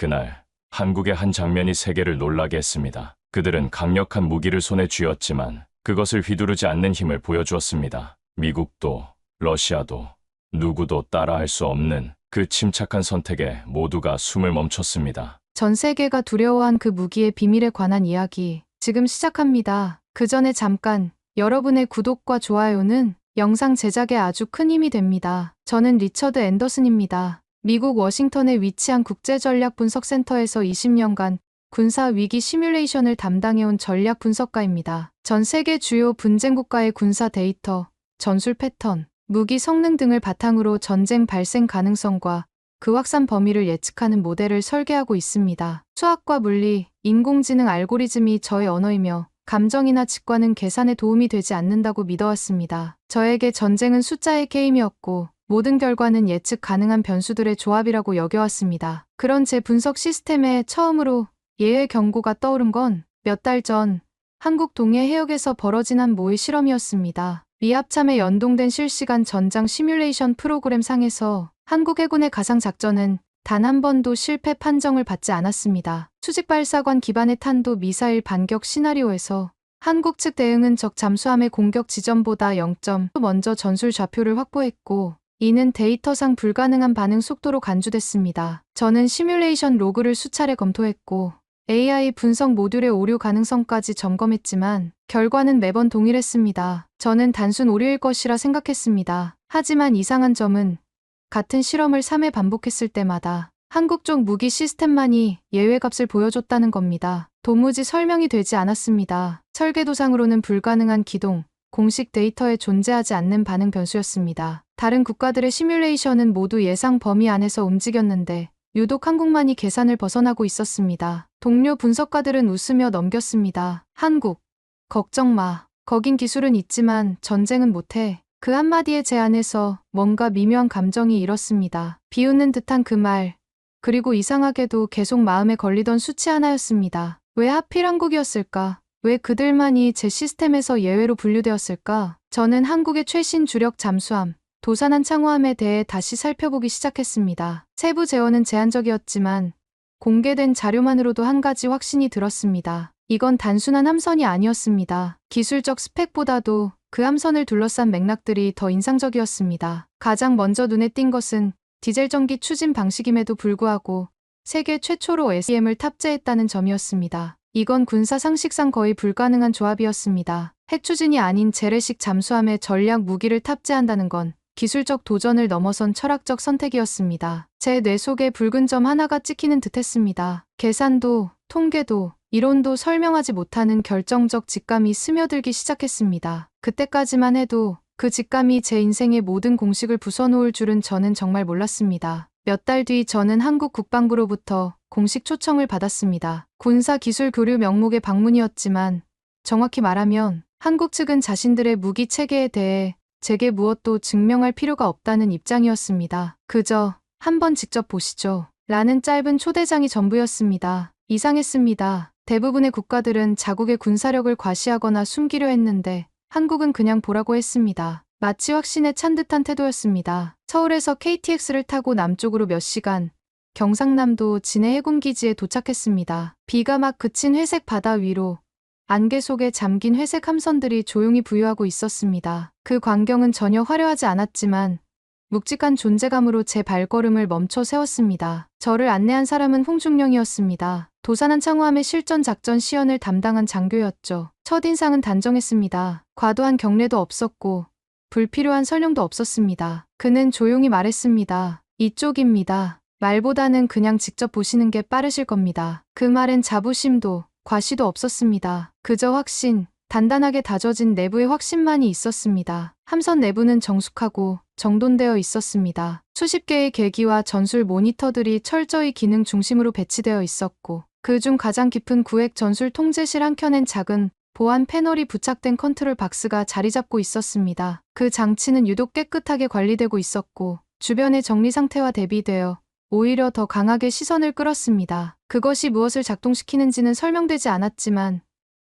그날 한국의 한 장면이 세계를 놀라게 했습니다. 그들은 강력한 무기를 손에 쥐었지만 그것을 휘두르지 않는 힘을 보여주었습니다. 미국도 러시아도 누구도 따라할 수 없는 그 침착한 선택에 모두가 숨을 멈췄습니다. 전 세계가 두려워한 그 무기의 비밀에 관한 이야기 지금 시작합니다. 그 전에 잠깐 여러분의 구독과 좋아요는 영상 제작에 아주 큰 힘이 됩니다. 저는 리처드 앤더슨입니다. 미국 워싱턴에 위치한 국제전략분석센터에서 20년간 군사 위기 시뮬레이션을 담당해온 전략 분석가입니다. 전 세계 주요 분쟁 국가의 군사 데이터, 전술 패턴, 무기 성능 등을 바탕으로 전쟁 발생 가능성과 그 확산 범위를 예측하는 모델을 설계하고 있습니다. 수학과 물리, 인공지능 알고리즘이 저의 언어이며 감정이나 직관은 계산에 도움이 되지 않는다고 믿어왔습니다. 저에게 전쟁은 숫자의 게임이었고 모든 결과는 예측 가능한 변수들의 조합이라고 여겨왔습니다. 그런 제 분석 시스템에 처음으로 예외 경고가 떠오른 건 몇 달 전 한국 동해 해역에서 벌어진 한 모의 실험이었습니다. 미합참에 연동된 실시간 전장 시뮬레이션 프로그램 상에서 한국 해군의 가상 작전은 단 한 번도 실패 판정을 받지 않았습니다. 수직 발사관 기반의 탄도 미사일 반격 시나리오에서 한국 측 대응은 적 잠수함의 공격 지점보다 0점 먼저 전술 좌표를 확보했고 이는 데이터상 불가능한 반응 속도로 간주됐습니다. 저는 시뮬레이션 로그를 수차례 검토했고 AI 분석 모듈의 오류 가능성까지 점검했지만 결과는 매번 동일했습니다. 저는 단순 오류일 것이라 생각했습니다. 하지만 이상한 점은 같은 실험을 3회 반복했을 때마다 한국 쪽 무기 시스템만이 예외값을 보여줬다는 겁니다. 도무지 설명이 되지 않았습니다. 설계도상으로는 불가능한 기동, 공식 데이터에 존재하지 않는 반응 변수였습니다. 다른 국가들의 시뮬레이션은 모두 예상 범위 안에서 움직였는데 유독 한국만이 계산을 벗어나고 있었습니다. 동료 분석가들은 웃으며 넘겼습니다. 한국, 걱정 마. 거긴 기술은 있지만 전쟁은 못해. 그 한마디의 제 안에서 뭔가 미묘한 감정이 일었습니다. 비웃는 듯한 그 말. 그리고 이상하게도 계속 마음에 걸리던 수치 하나였습니다. 왜 하필 한국이었을까? 왜 그들만이 제 시스템에서 예외로 분류되었을까? 저는 한국의 최신 주력 잠수함, 도산한 창호함에 대해 다시 살펴보기 시작했습니다. 세부 재원은 제한적이었지만 공개된 자료만으로도 한 가지 확신이 들었습니다. 이건 단순한 함선이 아니었습니다. 기술적 스펙보다도 그 함선을 둘러싼 맥락들이 더 인상적이었습니다. 가장 먼저 눈에 띈 것은 디젤 전기 추진 방식임에도 불구하고 세계 최초로 SEM을 탑재했다는 점이었습니다. 이건 군사 상식상 거의 불가능한 조합이었습니다. 핵추진이 아닌 재래식 잠수함에 전략 무기를 탑재한다는 건 기술적 도전을 넘어선 철학적 선택이었습니다. 제 뇌 속에 붉은 점 하나가 찍히는 듯했습니다. 계산도, 통계도, 이론도 설명하지 못하는 결정적 직감이 스며들기 시작했습니다. 그때까지만 해도 그 직감이 제 인생의 모든 공식을 부숴놓을 줄은 저는 정말 몰랐습니다. 몇 달 뒤 저는 한국 국방부로부터 공식 초청을 받았습니다. 군사기술 교류 명목의 방문이었지만 정확히 말하면 한국 측은 자신들의 무기 체계에 대해 제게 무엇도 증명할 필요가 없다는 입장이었습니다. 그저 한번 직접 보시죠. 라는 짧은 초대장이 전부였습니다. 이상했습니다. 대부분의 국가들은 자국의 군사력을 과시하거나 숨기려 했는데 한국은 그냥 보라고 했습니다. 마치 확신에 찬 듯한 태도였습니다. 서울에서 KTX를 타고 남쪽으로 몇 시간, 경상남도 진해 해군기지에 도착했습니다. 비가 막 그친 회색 바다 위로 안개 속에 잠긴 회색 함선들이 조용히 부유하고 있었습니다. 그 광경은 전혀 화려하지 않았지만 묵직한 존재감으로 제 발걸음을 멈춰 세웠습니다. 저를 안내한 사람은 홍중령이었습니다. 도산한 창호함의 실전 작전 시연을 담당한 장교였죠. 첫인상은 단정했습니다. 과도한 경례도 없었고 불필요한 설명도 없었습니다. 그는 조용히 말했습니다. 이쪽입니다. 말보다는 그냥 직접 보시는 게 빠르실 겁니다. 그 말엔 자부심도 과시도 없었습니다. 그저 확신, 단단하게 다져진 내부의 확신만이 있었습니다. 함선 내부는 정숙하고 정돈되어 있었습니다. 수십 개의 계기와 전술 모니터들이 철저히 기능 중심으로 배치되어 있었고 그중 가장 깊은 구획 전술 통제실 한켠엔 작은 보안 패널이 부착된 컨트롤 박스가 자리 잡고 있었습니다. 그 장치는 유독 깨끗하게 관리되고 있었고 주변의 정리 상태와 대비되어 오히려 더 강하게 시선을 끌었습니다. 그것이 무엇을 작동시키는지는 설명되지 않았지만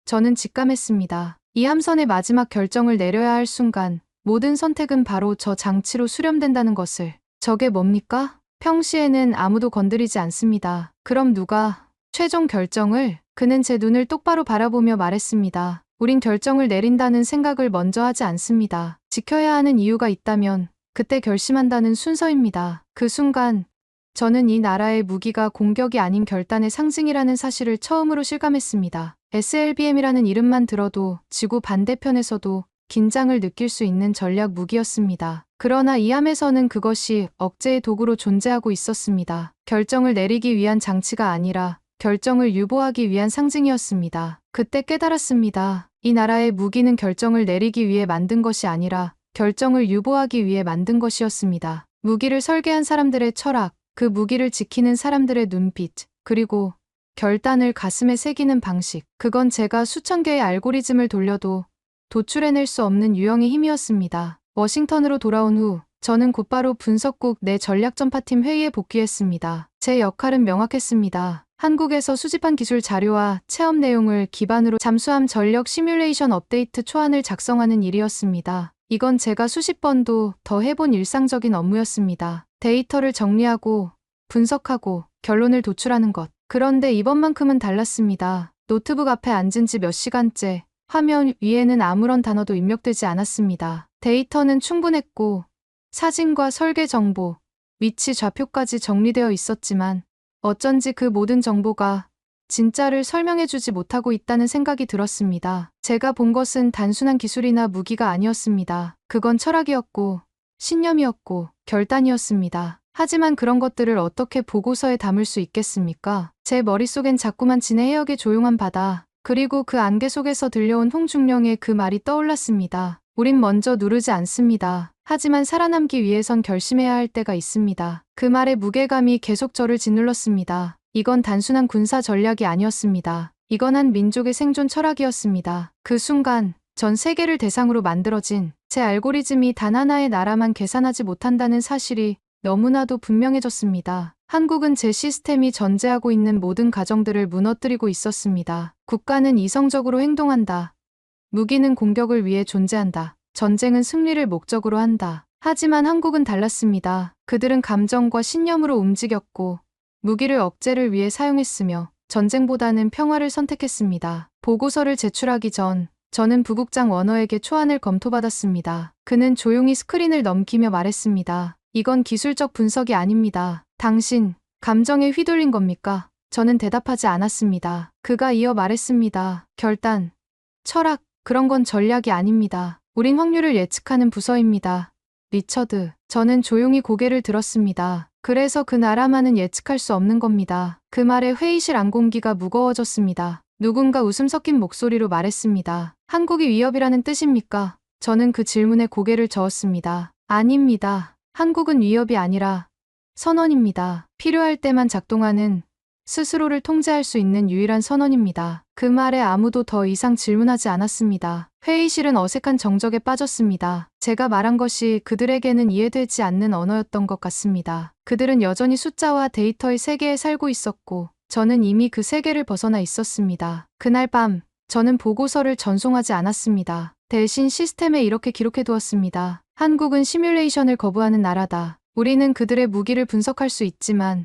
저는 직감했습니다. 이 함선의 마지막 결정을 내려야 할 순간 모든 선택은 바로 저 장치로 수렴된다는 것을. 저게 뭡니까? 평시에는 아무도 건드리지 않습니다. 그럼 누가 최종 결정을? 그는 제 눈을 똑바로 바라보며 말했습니다. 우린 결정을 내린다는 생각을 먼저 하지 않습니다. 지켜야 하는 이유가 있다면 그때 결심한다는 순서입니다. 그 순간 저는 이 나라의 무기가 공격이 아닌 결단의 상징이라는 사실을 처음으로 실감했습니다. SLBM이라는 이름만 들어도 지구 반대편에서도 긴장을 느낄 수 있는 전략 무기였습니다. 그러나 이 함에서는 그것이 억제의 도구로 존재하고 있었습니다. 결정을 내리기 위한 장치가 아니라 결정을 유보하기 위한 상징이었습니다. 그때 깨달았습니다. 이 나라의 무기는 결정을 내리기 위해 만든 것이 아니라 결정을 유보하기 위해 만든 것이었습니다. 무기를 설계한 사람들의 철학, 그 무기를 지키는 사람들의 눈빛, 그리고 결단을 가슴에 새기는 방식. 그건 제가 수천 개의 알고리즘을 돌려도 도출해낼 수 없는 유형의 힘이었습니다. 워싱턴으로 돌아온 후 저는 곧바로 분석국 내 전략전파팀 회의에 복귀했습니다. 제 역할은 명확했습니다. 한국에서 수집한 기술 자료와 체험 내용을 기반으로 잠수함 전력 시뮬레이션 업데이트 초안을 작성하는 일이었습니다. 이건 제가 수십 번도 더 해본 일상적인 업무였습니다. 데이터를 정리하고 분석하고 결론을 도출하는 것. 그런데 이번만큼은 달랐습니다. 노트북 앞에 앉은 지 몇 시간째 화면 위에는 아무런 단어도 입력되지 않았습니다. 데이터는 충분했고 사진과 설계 정보, 위치 좌표까지 정리되어 있었지만 어쩐지 그 모든 정보가 진짜를 설명해주지 못하고 있다는 생각이 들었습니다. 제가 본 것은 단순한 기술이나 무기가 아니었습니다. 그건 철학이었고 신념이었고 결단이었습니다. 하지만 그런 것들을 어떻게 보고서에 담을 수 있겠습니까? 제 머릿속엔 자꾸만 진해 해역의 조용한 바다, 그리고 그 안개 속에서 들려온 홍중령의 그 말이 떠올랐습니다. 우린 먼저 누르지 않습니다. 하지만 살아남기 위해선 결심해야 할 때가 있습니다. 그 말의 무게감이 계속 저를 짓눌렀습니다. 이건 단순한 군사 전략이 아니었습니다. 이건 한 민족의 생존 철학이었습니다. 그 순간 전 세계를 대상으로 만들어진 제 알고리즘이 단 하나의 나라만 계산하지 못한다는 사실이 너무나도 분명해졌습니다. 한국은 제 시스템이 전제하고 있는 모든 가정들을 무너뜨리고 있었습니다. 국가는 이성적으로 행동한다. 무기는 공격을 위해 존재한다. 전쟁은 승리를 목적으로 한다. 하지만 한국은 달랐습니다. 그들은 감정과 신념으로 움직였고 무기를 억제를 위해 사용했으며 전쟁보다는 평화를 선택했습니다. 보고서를 제출하기 전 저는 부국장 워너에게 초안을 검토받았습니다. 그는 조용히 스크린을 넘기며 말했습니다. 이건 기술적 분석이 아닙니다. 당신, 감정에 휘둘린 겁니까? 저는 대답하지 않았습니다. 그가 이어 말했습니다. 결단, 철학, 그런 건 전략이 아닙니다. 우린 확률을 예측하는 부서입니다. 리처드, 저는 조용히 고개를 들었습니다. 그래서 그 나라만은 예측할 수 없는 겁니다. 그 말에 회의실 안공기가 무거워졌습니다. 누군가 웃음 섞인 목소리로 말했습니다. 한국이 위협이라는 뜻입니까? 저는 그 질문에 고개를 저었습니다. 아닙니다. 한국은 위협이 아니라 선언입니다. 필요할 때만 작동하는 스스로를 통제할 수 있는 유일한 선언입니다. 그 말에 아무도 더 이상 질문하지 않았습니다. 회의실은 어색한 정적에 빠졌습니다. 제가 말한 것이 그들에게는 이해되지 않는 언어였던 것 같습니다. 그들은 여전히 숫자와 데이터의 세계에 살고 있었고 저는 이미 그 세계를 벗어나 있었습니다. 그날 밤 저는 보고서를 전송하지 않았습니다. 대신 시스템에 이렇게 기록해두었습니다. 한국은 시뮬레이션을 거부하는 나라다. 우리는 그들의 무기를 분석할 수 있지만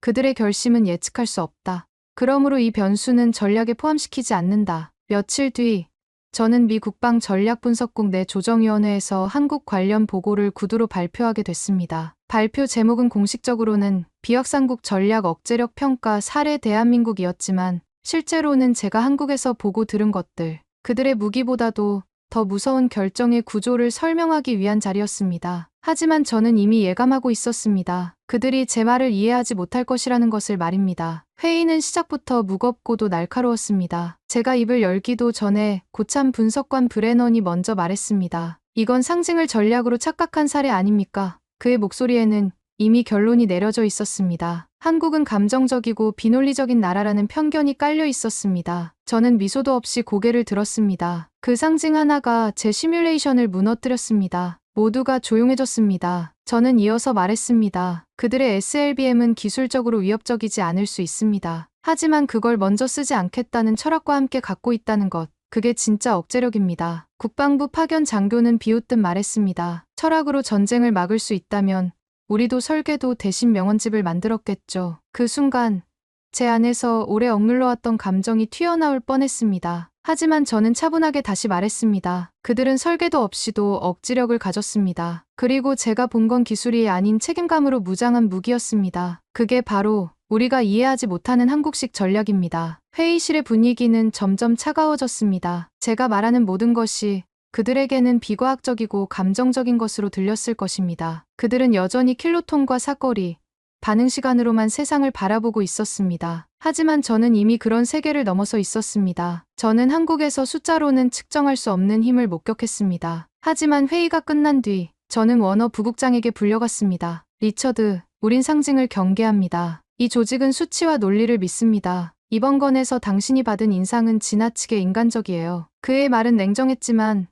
그들의 결심은 예측할 수 없다. 그러므로 이 변수는 전략에 포함시키지 않는다. 며칠 뒤 저는 미 국방전략분석국 내 조정위원회에서 한국 관련 보고를 구두로 발표하게 됐습니다. 발표 제목은 공식적으로는 비확산국 전략 억제력 평가 사례 대한민국이었지만 실제로는 제가 한국에서 보고 들은 것들, 그들의 무기보다도 더 무서운 결정의 구조를 설명하기 위한 자리였습니다. 하지만 저는 이미 예감하고 있었습니다. 그들이 제 말을 이해하지 못할 것이라는 것을 말입니다. 회의는 시작부터 무겁고도 날카로웠습니다. 제가 입을 열기도 전에 고참 분석관 브레넌이 먼저 말했습니다. 이건 상징을 전략으로 착각한 사례 아닙니까? 그의 목소리에는 이미 결론이 내려져 있었습니다. 한국은 감정적이고 비논리적인 나라라는 편견이 깔려 있었습니다. 저는 미소도 없이 고개를 들었습니다. 그 상징 하나가 제 시뮬레이션을 무너뜨렸습니다. 모두가 조용해졌습니다. 저는 이어서 말했습니다. 그들의 SLBM은 기술적으로 위협적이지 않을 수 있습니다. 하지만 그걸 먼저 쓰지 않겠다는 철학과 함께 갖고 있다는 것, 그게 진짜 억제력입니다. 국방부 파견 장교는 비웃듯 말했습니다. 철학으로 전쟁을 막을 수 있다면 우리도 설계도 대신 명언집을 만들었겠죠. 그 순간 제 안에서 오래 억눌러왔던 감정이 튀어나올 뻔했습니다. 하지만 저는 차분하게 다시 말했습니다. 그들은 설계도 없이도 억지력을 가졌습니다. 그리고 제가 본 건 기술이 아닌 책임감으로 무장한 무기였습니다. 그게 바로 우리가 이해하지 못하는 한국식 전략입니다. 회의실의 분위기는 점점 차가워졌습니다. 제가 말하는 모든 것이 그들에게는 비과학적이고 감정적인 것으로 들렸을 것입니다. 그들은 여전히 킬로톤과 사거리, 반응 시간으로만 세상을 바라보고 있었습니다. 하지만 저는 이미 그런 세계를 넘어서 있었습니다. 저는 한국에서 숫자로는 측정할 수 없는 힘을 목격했습니다. 하지만 회의가 끝난 뒤 저는 워너 부국장에게 불려갔습니다. 리처드, 우린 상징을 경계합니다. 이 조직은 수치와 논리를 믿습니다. 이번 건에서 당신이 받은 인상은 지나치게 인간적이에요. 그의 말은 냉정했지만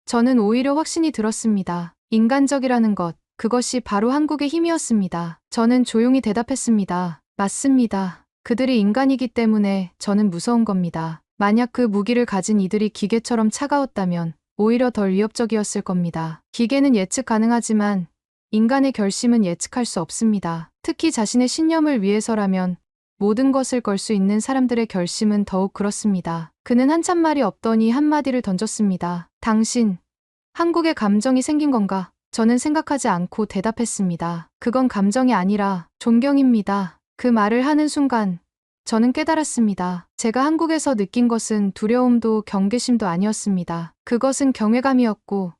저는 오히려 확신이 들었습니다. 인간적이라는 것, 그것이 바로 한국의 힘이었습니다. 저는 조용히 대답했습니다. 맞습니다. 그들이 인간이기 때문에 저는 무서운 겁니다. 만약 그 무기를 가진 이들이 기계처럼 차가웠다면 오히려 덜 위협적이었을 겁니다. 기계는 예측 가능하지만 인간의 결심은 예측할 수 없습니다. 특히 자신의 신념을 위해서라면 모든 것을 걸 수 있는 사람들의 결심은 더욱 그렇습니다. 그는 한참 말이 없더니 한마디를 던졌습니다. 당신, 한국에 감정이 생긴 건가? 저는 생각하지 않고 대답했습니다. 그건 감정이 아니라 존경입니다. 그 말을 하는 순간 저는 깨달았습니다. 제가 한국에서 느낀 것은 두려움도 경계심도 아니었습니다. 그것은 경외감이었고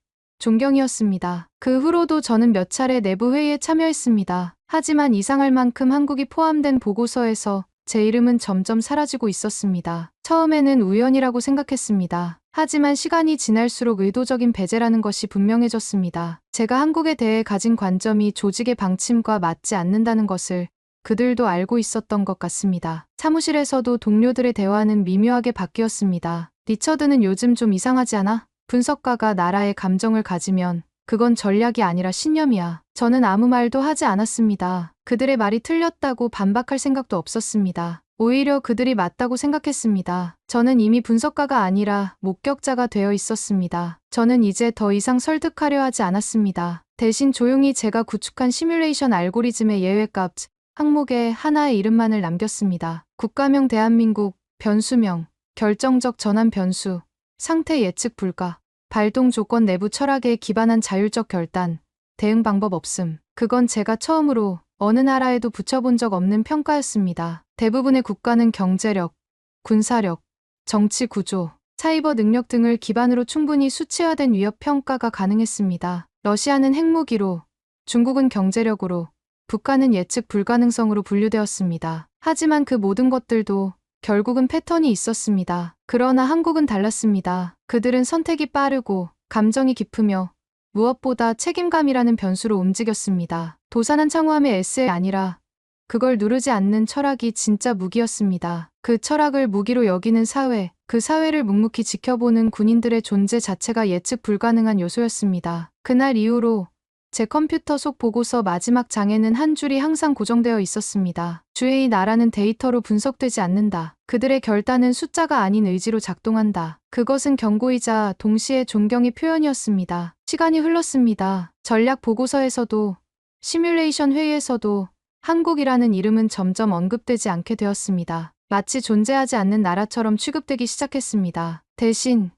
존경이었습니다. 그 후로도 저는 몇 차례 내부 회의에 참여했습니다. 하지만 이상할 만큼 한국이 포함된 보고서에서 제 이름은 점점 사라지고 있었습니다. 처음에는 우연이라고 생각했습니다. 하지만 시간이 지날수록 의도적인 배제라는 것이 분명해졌습니다. 제가 한국에 대해 가진 관점이 조직의 방침과 맞지 않는다는 것을 그들도 알고 있었던 것 같습니다. 사무실에서도 동료들의 대화는 미묘하게 바뀌었습니다. 리처드는 요즘 좀 이상하지 않아? 분석가가 나라의 감정을 가지면 그건 전략이 아니라 신념이야. 저는 아무 말도 하지 않았습니다. 그들의 말이 틀렸다고 반박할 생각도 없었습니다. 오히려 그들이 맞다고 생각했습니다. 저는 이미 분석가가 아니라 목격자가 되어 있었습니다. 저는 이제 더 이상 설득하려 하지 않았습니다. 대신 조용히 제가 구축한 시뮬레이션 알고리즘의 예외값 항목에 하나의 이름만을 남겼습니다. 국가명 대한민국, 변수명, 결정적 전환 변수, 상태 예측 불가, 발동 조건 내부 철학에 기반한 자율적 결단, 대응 방법 없음. 그건 제가 처음으로 어느 나라에도 붙여본 적 없는 평가였습니다. 대부분의 국가는 경제력, 군사력, 정치 구조, 사이버 능력 등을 기반으로 충분히 수치화된 위협 평가가 가능했습니다. 러시아는 핵무기로, 중국은 경제력으로, 북한은 예측 불가능성으로 분류되었습니다. 하지만 그 모든 것들도 결국은 패턴이 있었습니다. 그러나 한국은 달랐습니다. 그들은 선택이 빠르고 감정이 깊으며 무엇보다 책임감이라는 변수로 움직였습니다. 도산한 창후함의 에세이 아니라 그걸 누르지 않는 철학이 진짜 무기였습니다. 그 철학을 무기로 여기는 사회, 그 사회를 묵묵히 지켜보는 군인들의 존재 자체가 예측 불가능한 요소였습니다. 그날 이후로 제 컴퓨터 속 보고서 마지막 장에는 한 줄이 항상 고정되어 있었습니다. 주의 나라는 데이터로 분석되지 않는다. 그들의 결단은 숫자가 아닌 의지로 작동한다. 그것은 경고이자 동시에 존경의 표현이었습니다. 시간이 흘렀습니다. 전략 보고서에서도 시뮬레이션 회의에서도 한국이라는 이름은 점점 언급되지 않게 되었습니다. 마치 존재하지 않는 나라처럼 취급되기 시작했습니다. 대신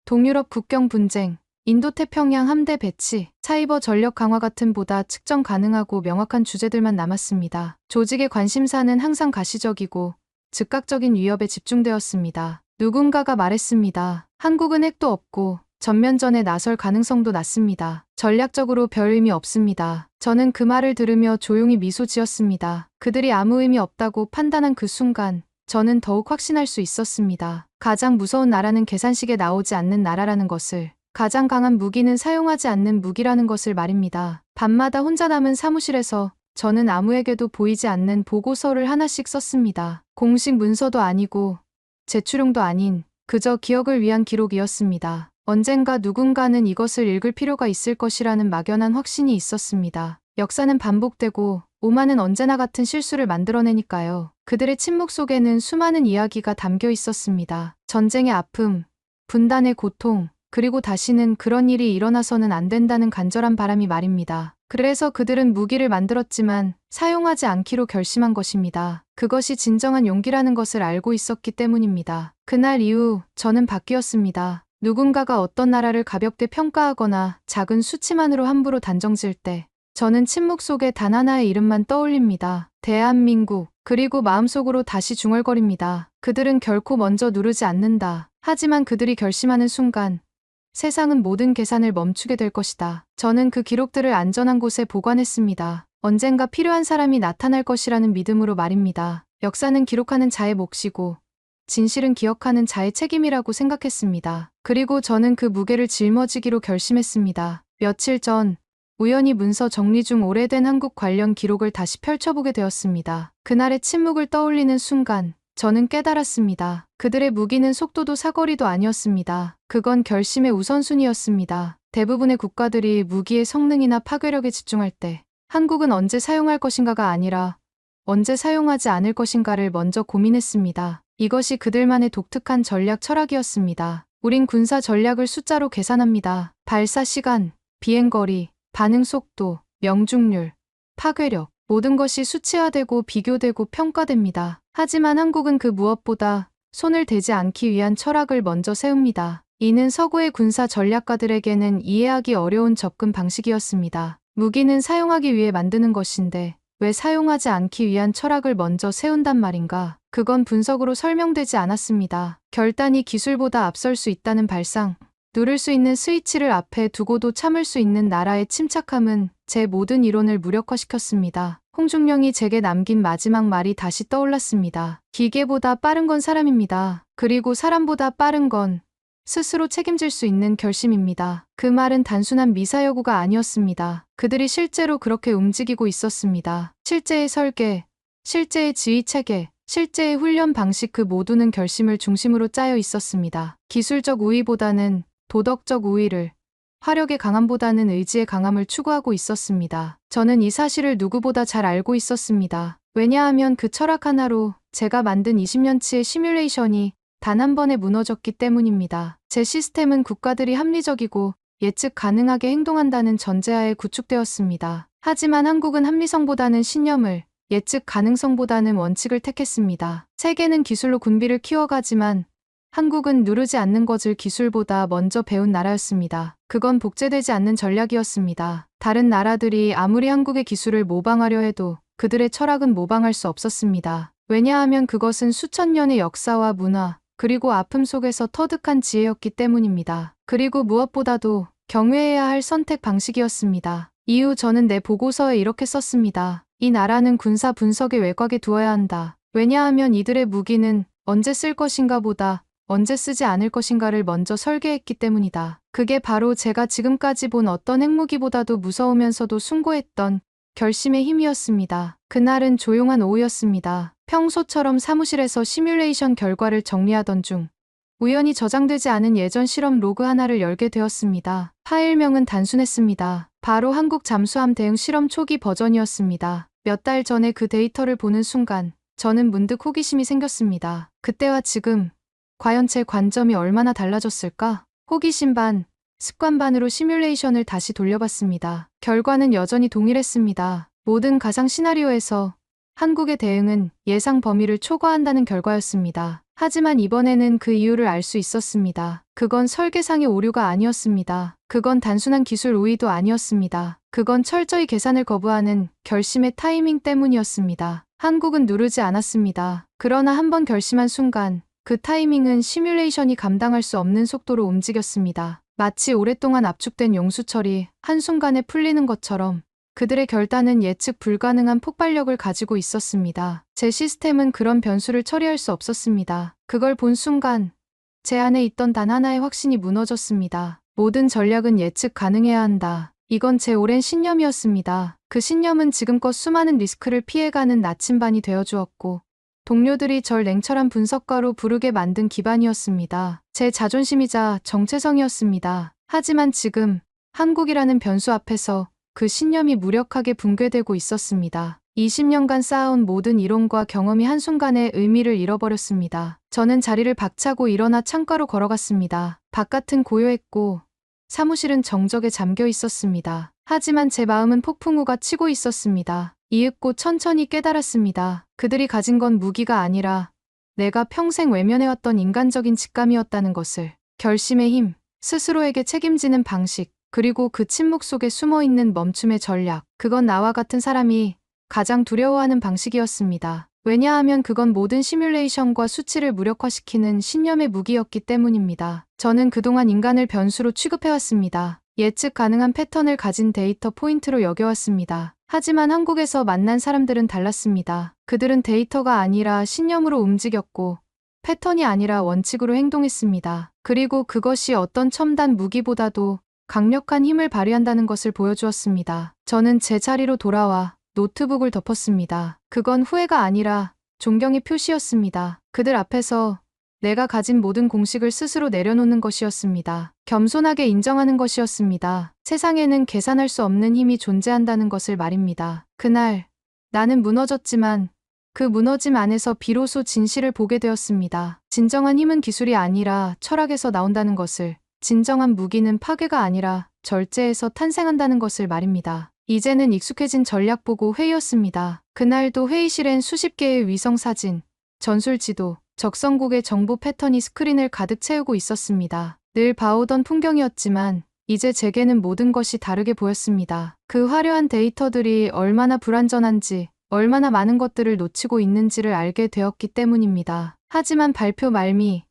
동유럽 국경 분쟁, 인도태평양 함대 배치, 사이버 전력 강화 같은 보다 측정 가능하고 명확한 주제들만 남았습니다. 조직의 관심사는 항상 가시적이고 즉각적인 위협에 집중되었습니다. 누군가가 말했습니다. 한국은 핵도 없고 전면전에 나설 가능성도 낮습니다. 전략적으로 별 의미 없습니다. 저는 그 말을 들으며 조용히 미소 지었습니다. 그들이 아무 의미 없다고 판단한 그 순간 저는 더욱 확신할 수 있었습니다. 가장 무서운 나라는 계산식에 나오지 않는 나라라는 것을, 가장 강한 무기는 사용하지 않는 무기라는 것을 말입니다. 밤마다 혼자 남은 사무실에서 저는 아무에게도 보이지 않는 보고서를 하나씩 썼습니다. 공식 문서도 아니고 제출용도 아닌 그저 기억을 위한 기록이었습니다. 언젠가 누군가는 이것을 읽을 필요가 있을 것이라는 막연한 확신이 있었습니다. 역사는 반복되고 오만은 언제나 같은 실수를 만들어내니까요. 그들의 침묵 속에는 수많은 이야기가 담겨 있었습니다. 전쟁의 아픔, 분단의 고통, 그리고 다시는 그런 일이 일어나서는 안 된다는 간절한 바람이 말입니다. 그래서 그들은 무기를 만들었지만 사용하지 않기로 결심한 것입니다. 그것이 진정한 용기라는 것을 알고 있었기 때문입니다. 그날 이후 저는 바뀌었습니다. 누군가가 어떤 나라를 가볍게 평가하거나 작은 수치만으로 함부로 단정지을 때 저는 침묵 속에 단 하나의 이름만 떠올립니다. 대한민국. 그리고 마음속으로 다시 중얼거립니다. 그들은 결코 먼저 누르지 않는다. 하지만 그들이 결심하는 순간 세상은 모든 계산을 멈추게 될 것이다. 저는 그 기록들을 안전한 곳에 보관했습니다. 언젠가 필요한 사람이 나타날 것이라는 믿음으로 말입니다. 역사는 기록하는 자의 몫이고 진실은 기억하는 자의 책임이라고 생각했습니다. 그리고 저는 그 무게를 짊어지기로 결심했습니다. 며칠 전 우연히 문서 정리 중 오래된 한국 관련 기록을 다시 펼쳐보게 되었습니다. 그날의 침묵을 떠올리는 순간 저는 깨달았습니다. 그들의 무기는 속도도 사거리도 아니었습니다. 그건 결심의 우선순위였습니다. 대부분의 국가들이 무기의 성능이나 파괴력에 집중할 때 한국은 언제 사용할 것인가가 아니라 언제 사용하지 않을 것인가를 먼저 고민했습니다. 이것이 그들만의 독특한 전략 철학이었습니다. 우린 군사 전략을 숫자로 계산합니다. 발사 시간, 비행거리, 반응 속도, 명중률, 파괴력, 모든 것이 수치화되고 비교되고 평가됩니다. 하지만 한국은 그 무엇보다 손을 대지 않기 위한 철학을 먼저 세웁니다. 이는 서구의 군사 전략가들에게는 이해하기 어려운 접근 방식이었습니다. 무기는 사용하기 위해 만드는 것인데 왜 사용하지 않기 위한 철학을 먼저 세운단 말인가? 그건 분석으로 설명되지 않았습니다. 결단이 기술보다 앞설 수 있다는 발상, 누를 수 있는 스위치를 앞에 두고도 참을 수 있는 나라의 침착함은 제 모든 이론을 무력화시켰습니다. 홍중령이 제게 남긴 마지막 말이 다시 떠올랐습니다. 기계보다 빠른 건 사람입니다. 그리고 사람보다 빠른 건 스스로 책임질 수 있는 결심입니다. 그 말은 단순한 미사여구가 아니었습니다. 그들이 실제로 그렇게 움직이고 있었습니다. 실제의 설계, 실제의 지휘 체계, 실제의 훈련 방식 그 모두는 결심을 중심으로 짜여 있었습니다. 기술적 우위보다는 도덕적 우위를, 화력의 강함보다는 의지의 강함을 추구하고 있었습니다. 저는 이 사실을 누구보다 잘 알고 있었습니다. 왜냐하면 그 철학 하나로 제가 만든 20년치의 시뮬레이션이 단 한 번에 무너졌기 때문입니다. 제 시스템은 국가들이 합리적이고 예측 가능하게 행동한다는 전제하에 구축되었습니다. 하지만 한국은 합리성보다는 신념을, 예측 가능성보다는 원칙을 택했습니다. 세계는 기술로 군비를 키워가지만 한국은 누르지 않는 것을 기술보다 먼저 배운 나라였습니다. 그건 복제되지 않는 전략이었습니다. 다른 나라들이 아무리 한국의 기술을 모방하려 해도 그들의 철학은 모방할 수 없었습니다. 왜냐하면 그것은 수천 년의 역사와 문화, 그리고 아픔 속에서 터득한 지혜였기 때문입니다. 그리고 무엇보다도 경외해야 할 선택 방식이었습니다. 이후 저는 내 보고서에 이렇게 썼습니다. 이 나라는 군사 분석의 외곽에 두어야 한다. 왜냐하면 이들의 무기는 언제 쓸 것인가 보다 언제 쓰지 않을 것인가를 먼저 설계했기 때문이다. 그게 바로 제가 지금까지 본 어떤 핵무기보다도 무서우면서도 숭고했던 결심의 힘이었습니다. 그날은 조용한 오후였습니다. 평소처럼 사무실에서 시뮬레이션 결과를 정리하던 중 우연히 저장되지 않은 예전 실험 로그 하나를 열게 되었습니다. 파일명은 단순했습니다. 바로 한국 잠수함 대응 실험 초기 버전이었습니다. 몇 달 전에 그 데이터를 보는 순간 저는 문득 호기심이 생겼습니다. 그때와 지금 과연 제 관점이 얼마나 달라졌을까? 호기심 반, 습관 반으로 시뮬레이션을 다시 돌려봤습니다. 결과는 여전히 동일했습니다. 모든 가상 시나리오에서 한국의 대응은 예상 범위를 초과한다는 결과였습니다. 하지만 이번에는 그 이유를 알 수 있었습니다. 그건 설계상의 오류가 아니었습니다. 그건 단순한 기술 우위도 아니었습니다. 그건 철저히 계산을 거부하는 결심의 타이밍 때문이었습니다. 한국은 누르지 않았습니다. 그러나 한 번 결심한 순간 그 타이밍은 시뮬레이션이 감당할 수 없는 속도로 움직였습니다. 마치 오랫동안 압축된 용수철이 한순간에 풀리는 것처럼 그들의 결단은 예측 불가능한 폭발력을 가지고 있었습니다. 제 시스템은 그런 변수를 처리할 수 없었습니다. 그걸 본 순간 제 안에 있던 단 하나의 확신이 무너졌습니다. 모든 전략은 예측 가능해야 한다. 이건 제 오랜 신념이었습니다. 그 신념은 지금껏 수많은 리스크를 피해가는 나침반이 되어주었고 동료들이 절 냉철한 분석가로 부르게 만든 기반이었습니다. 제 자존심이자 정체성이었습니다. 하지만 지금 한국이라는 변수 앞에서 그 신념이 무력하게 붕괴되고 있었습니다. 20년간 쌓아온 모든 이론과 경험이 한순간에 의미를 잃어버렸습니다. 저는 자리를 박차고 일어나 창가로 걸어갔습니다. 바깥은 고요했고 사무실은 정적에 잠겨 있었습니다. 하지만 제 마음은 폭풍우가 치고 있었습니다. 이윽고 천천히 깨달았습니다. 그들이 가진 건 무기가 아니라 내가 평생 외면해왔던 인간적인 직감이었다는 것을. 결심의 힘, 스스로에게 책임지는 방식, 그리고 그 침묵 속에 숨어있는 멈춤의 전략. 그건 나와 같은 사람이 가장 두려워하는 방식이었습니다. 왜냐하면 그건 모든 시뮬레이션과 수치를 무력화시키는 신념의 무기였기 때문입니다. 저는 그동안 인간을 변수로 취급해왔습니다. 예측 가능한 패턴을 가진 데이터 포인트로 여겨왔습니다. 하지만 한국에서 만난 사람들은 달랐습니다. 그들은 데이터가 아니라 신념으로 움직였고 패턴이 아니라 원칙으로 행동했습니다. 그리고 그것이 어떤 첨단 무기보다도 강력한 힘을 발휘한다는 것을 보여주었습니다. 저는 제 자리로 돌아와 노트북을 덮었습니다. 그건 후회가 아니라 존경의 표시였습니다. 그들 앞에서 내가 가진 모든 공식을 스스로 내려놓는 것이었습니다. 겸손하게 인정하는 것이었습니다. 세상에는 계산할 수 없는 힘이 존재한다는 것을 말입니다. 그날 나는 무너졌지만 그 무너짐 안에서 비로소 진실을 보게 되었습니다. 진정한 힘은 기술이 아니라 철학에서 나온다는 것을, 진정한 무기는 파괴가 아니라 절제에서 탄생한다는 것을 말입니다. 이제는 익숙해진 전략보고 회의였습니다. 그날도 회의실엔 수십 개의 위성 사진, 전술 지도, 적성국의 정보 패턴이 스크린을 가득 채우고 있었습니다. 늘 봐오던 풍경이었지만 이제 제게는 모든 것이 다르게 보였습니다. 그 화려한 데이터들이 얼마나 불완전한지, 얼마나 많은 것들을 놓치고 있는지를 알게 되었기 때문입니다. 하지만 발표 말미,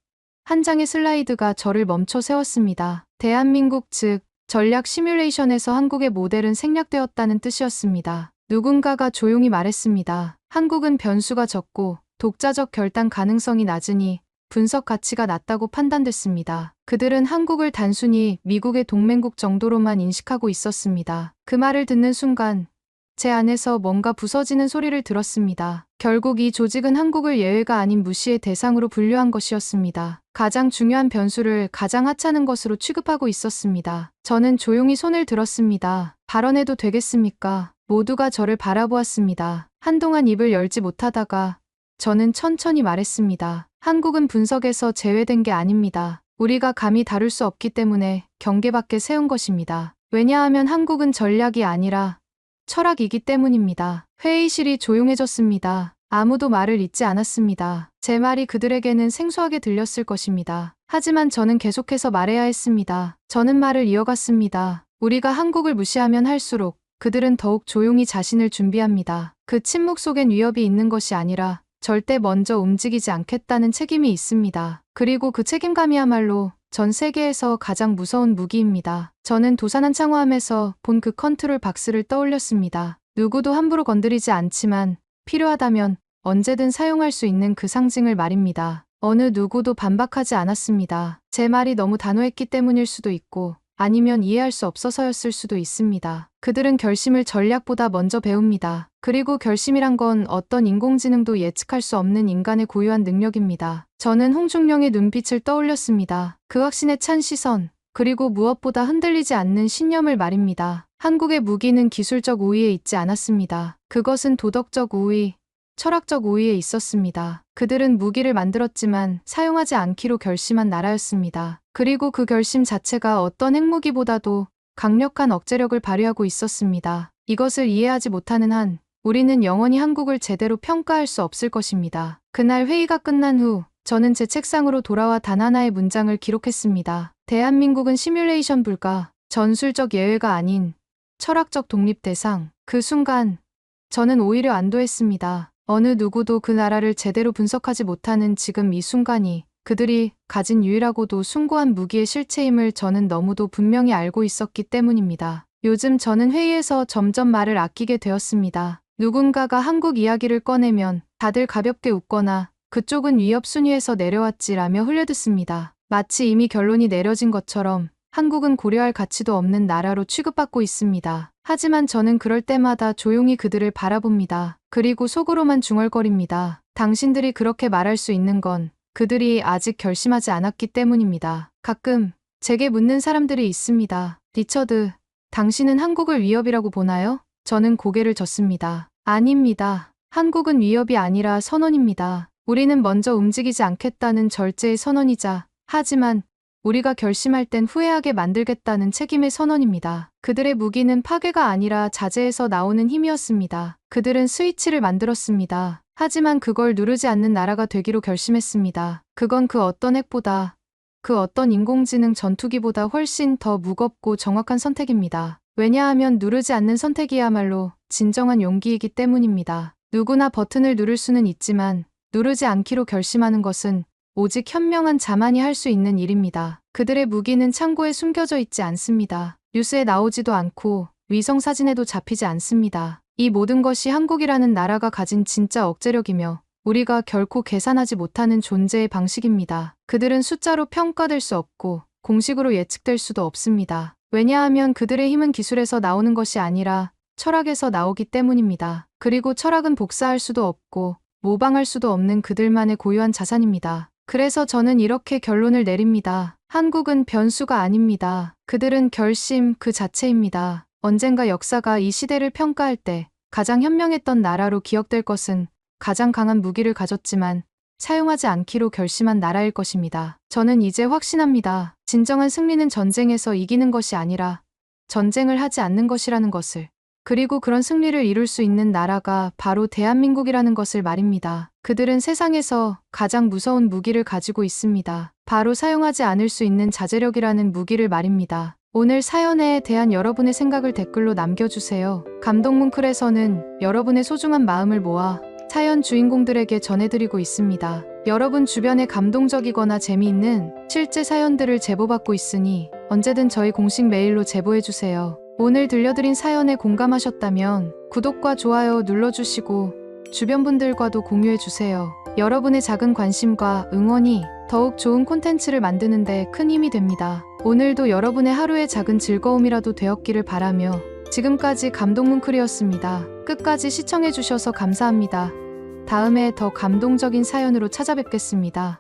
한 장의 슬라이드가 저를 멈춰 세웠습니다. 대한민국 즉 전략 시뮬레이션에서 한국의 모델은 생략되었다는 뜻이었습니다. 누군가가 조용히 말했습니다. 한국은 변수가 적고 독자적 결단 가능성이 낮으니 분석 가치가 낮다고 판단됐습니다. 그들은 한국을 단순히 미국의 동맹국 정도로만 인식하고 있었습니다. 그 말을 듣는 순간 제 안에서 뭔가 부서지는 소리를 들었습니다. 결국 이 조직은 한국을 예외가 아닌 무시의 대상으로 분류한 것이었습니다. 가장 중요한 변수를 가장 하찮은 것으로 취급하고 있었습니다. 저는 조용히 손을 들었습니다. 발언해도 되겠습니까? 모두가 저를 바라보았습니다. 한동안 입을 열지 못하다가 저는 천천히 말했습니다. 한국은 분석에서 제외된 게 아닙니다. 우리가 감히 다룰 수 없기 때문에 경계 밖에 세운 것입니다. 왜냐하면 한국은 전략이 아니라 철학이기 때문입니다. 회의실이 조용해졌습니다. 아무도 말을 잇지 않았습니다. 제 말이 그들에게는 생소하게 들렸을 것입니다. 하지만 저는 계속해서 말해야 했습니다. 저는 말을 이어갔습니다. 우리가 한국을 무시하면 할수록 그들은 더욱 조용히 자신을 준비합니다. 그 침묵 속엔 위협이 있는 것이 아니라 절대 먼저 움직이지 않겠다는 책임이 있습니다. 그리고 그 책임감이야말로 전 세계에서 가장 무서운 무기입니다. 저는 도산한 창호함에서 본 그 컨트롤 박스를 떠올렸습니다. 누구도 함부로 건드리지 않지만 필요하다면 언제든 사용할 수 있는 그 상징을 말입니다. 어느 누구도 반박하지 않았습니다. 제 말이 너무 단호했기 때문일 수도 있고 아니면 이해할 수 없어서였을 수도 있습니다. 그들은 결심을 전략보다 먼저 배웁니다. 그리고 결심이란 건 어떤 인공지능도 예측할 수 없는 인간의 고유한 능력입니다. 저는 홍중령의 눈빛을 떠올렸습니다. 그 확신에 찬 시선, 그리고 무엇보다 흔들리지 않는 신념을 말입니다. 한국의 무기는 기술적 우위에 있지 않았습니다. 그것은 도덕적 우위, 철학적 우위에 있었습니다. 그들은 무기를 만들었지만 사용하지 않기로 결심한 나라였습니다. 그리고 그 결심 자체가 어떤 핵무기보다도 강력한 억제력을 발휘하고 있었습니다. 이것을 이해하지 못하는 한 우리는 영원히 한국을 제대로 평가할 수 없을 것입니다. 그날 회의가 끝난 후 저는 제 책상으로 돌아와 단 하나의 문장을 기록했습니다. 대한민국은 시뮬레이션 불가, 전술적 예외가 아닌 철학적 독립 대상. 그 순간 저는 오히려 안도했습니다. 어느 누구도 그 나라를 제대로 분석하지 못하는 지금 이 순간이 그들이 가진 유일하고도 숭고한 무기의 실체임을 저는 너무도 분명히 알고 있었기 때문입니다. 요즘 저는 회의에서 점점 말을 아끼게 되었습니다. 누군가가 한국 이야기를 꺼내면 다들 가볍게 웃거나 그쪽은 위협 순위에서 내려왔지라며 흘려듣습니다. 마치 이미 결론이 내려진 것처럼 한국은 고려할 가치도 없는 나라로 취급받고 있습니다. 하지만 저는 그럴 때마다 조용히 그들을 바라봅니다. 그리고 속으로만 중얼거립니다. 당신들이 그렇게 말할 수 있는 건 그들이 아직 결심하지 않았기 때문입니다. 가끔 제게 묻는 사람들이 있습니다. 리처드, 당신은 한국을 위협이라고 보나요? 저는 고개를 젓습니다. 아닙니다. 한국은 위협이 아니라 선언입니다. 우리는 먼저 움직이지 않겠다는 절제의 선언이자, 하지만 우리가 결심할 땐 후회하게 만들겠다는 책임의 선언입니다. 그들의 무기는 파괴가 아니라 자제에서 나오는 힘이었습니다. 그들은 스위치를 만들었습니다. 하지만 그걸 누르지 않는 나라가 되기로 결심했습니다. 그건 그 어떤 핵보다, 그 어떤 인공지능 전투기보다 훨씬 더 무겁고 정확한 선택입니다. 왜냐하면 누르지 않는 선택이야말로 진정한 용기이기 때문입니다. 누구나 버튼을 누를 수는 있지만 누르지 않기로 결심하는 것은 오직 현명한 자만이 할 수 있는 일입니다. 그들의 무기는 창고에 숨겨져 있지 않습니다. 뉴스에 나오지도 않고 위성 사진에도 잡히지 않습니다. 이 모든 것이 한국이라는 나라가 가진 진짜 억제력이며 우리가 결코 계산하지 못하는 존재의 방식입니다. 그들은 숫자로 평가될 수 없고 공식으로 예측될 수도 없습니다. 왜냐하면 그들의 힘은 기술에서 나오는 것이 아니라 철학에서 나오기 때문입니다. 그리고 철학은 복사할 수도 없고 모방할 수도 없는 그들만의 고유한 자산입니다. 그래서 저는 이렇게 결론을 내립니다. 한국은 변수가 아닙니다. 그들은 결심 그 자체입니다. 언젠가 역사가 이 시대를 평가할 때 가장 현명했던 나라로 기억될 것은 가장 강한 무기를 가졌지만 사용하지 않기로 결심한 나라일 것입니다. 저는 이제 확신합니다. 진정한 승리는 전쟁에서 이기는 것이 아니라 전쟁을 하지 않는 것이라는 것을. 그리고 그런 승리를 이룰 수 있는 나라가 바로 대한민국이라는 것을 말입니다. 그들은 세상에서 가장 무서운 무기를 가지고 있습니다. 바로 사용하지 않을 수 있는 자제력이라는 무기를 말입니다. 오늘 사연에 대한 여러분의 생각을 댓글로 남겨주세요. 감동뭉클에서는 여러분의 소중한 마음을 모아 사연 주인공들에게 전해드리고 있습니다. 여러분 주변에 감동적이거나 재미있는 실제 사연들을 제보받고 있으니 언제든 저희 공식 메일로 제보해주세요. 오늘 들려드린 사연에 공감하셨다면 구독과 좋아요 눌러주시고 주변 분들과도 공유해주세요. 여러분의 작은 관심과 응원이 더욱 좋은 콘텐츠를 만드는 데 큰 힘이 됩니다. 오늘도 여러분의 하루의 작은 즐거움이라도 되었기를 바라며 지금까지 감동뭉클이었습니다. 끝까지 시청해주셔서 감사합니다. 다음에 더 감동적인 사연으로 찾아뵙겠습니다.